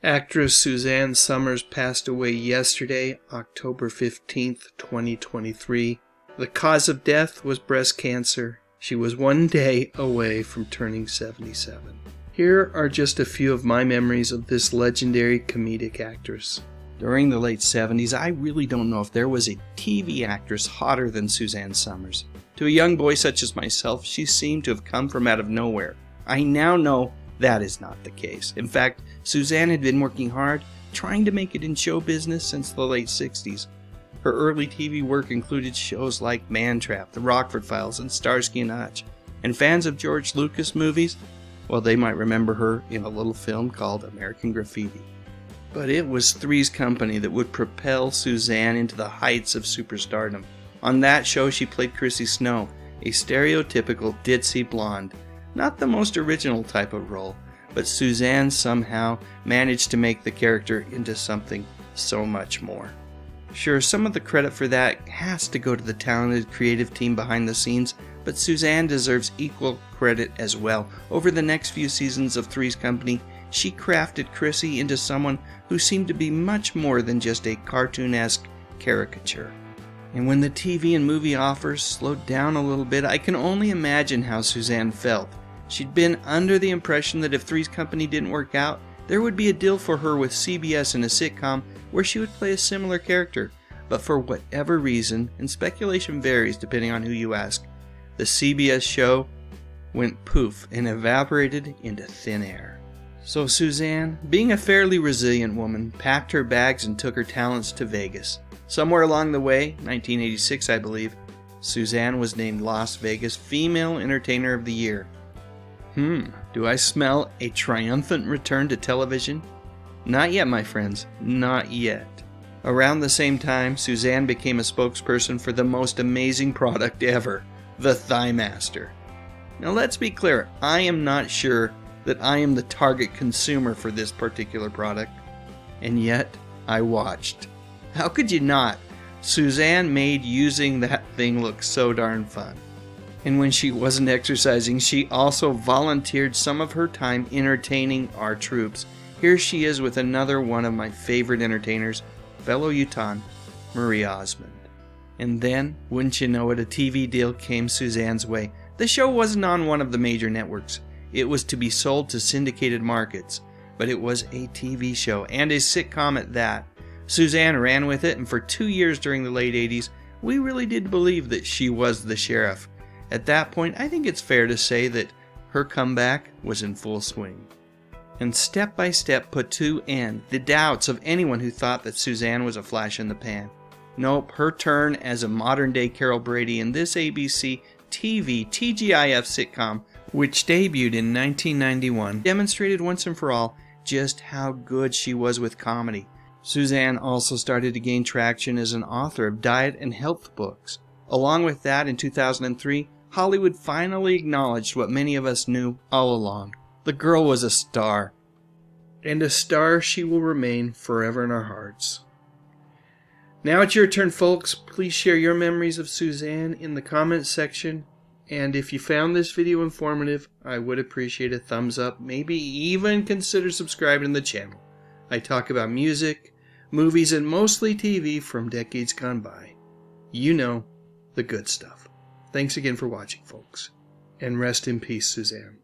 Actress Suzanne Somers passed away yesterday, October 15th, 2023. The cause of death was breast cancer. She was one day away from turning 77. Here are just a few of my memories of this legendary comedic actress. During the late 70s, I really don't know if there was a TV actress hotter than Suzanne Somers. To a young boy such as myself, she seemed to have come from out of nowhere. I now know that is not the case. In fact, Suzanne had been working hard, trying to make it in show business since the late 60s. Her early TV work included shows like Man Trap, The Rockford Files, and Starsky and Hutch. And fans of George Lucas movies, well, they might remember her in a little film called American Graffiti. But it was Three's Company that would propel Suzanne into the heights of superstardom. On that show, she played Chrissy Snow, a stereotypical ditzy blonde. Not the most original type of role, but Suzanne somehow managed to make the character into something so much more. Sure, some of the credit for that has to go to the talented creative team behind the scenes, but Suzanne deserves equal credit as well. Over the next few seasons of Three's Company, she crafted Chrissy into someone who seemed to be much more than just a cartoon-esque caricature. And when the TV and movie offers slowed down a little bit, I can only imagine how Suzanne felt. She'd been under the impression that if Three's Company didn't work out, there would be a deal for her with CBS in a sitcom where she would play a similar character. But for whatever reason, and speculation varies depending on who you ask, the CBS show went poof and evaporated into thin air. So Suzanne, being a fairly resilient woman, packed her bags and took her talents to Vegas. Somewhere along the way, 1986 I believe, Suzanne was named Las Vegas Female Entertainer of the Year. Do I smell a triumphant return to television? Not yet, my friends, not yet. Around the same time, Suzanne became a spokesperson for the most amazing product ever, the Thigh Master. Now let's be clear, I am not sure that I am the target consumer for this particular product, and yet I watched. How could you not? Suzanne made using that thing look so darn fun. And when she wasn't exercising, she also volunteered some of her time entertaining our troops. Here she is with another one of my favorite entertainers, fellow Utahn, Marie Osmond. And then, wouldn't you know it, a TV deal came Suzanne's way. The show wasn't on one of the major networks. It was to be sold to syndicated markets. But it was a TV show, and a sitcom at that. Suzanne ran with it, and for 2 years during the late 80s, we really did believe that she was the sheriff. At that point, I think it's fair to say that her comeback was in full swing. And step by step put to end the doubts of anyone who thought that Suzanne was a flash in the pan. Nope, her turn as a modern-day Carol Brady in this ABC TV TGIF sitcom, which debuted in 1991, demonstrated once and for all just how good she was with comedy. Suzanne also started to gain traction as an author of diet and health books. Along with that, in 2003, Hollywood finally acknowledged what many of us knew all along. The girl was a star. And a star she will remain forever in our hearts. Now it's your turn, folks. Please share your memories of Suzanne in the comments section. And if you found this video informative, I would appreciate a thumbs up. Maybe even consider subscribing to the channel. I talk about music, movies, and mostly TV from decades gone by. You know, the good stuff. Thanks again for watching, folks. And rest in peace, Suzanne.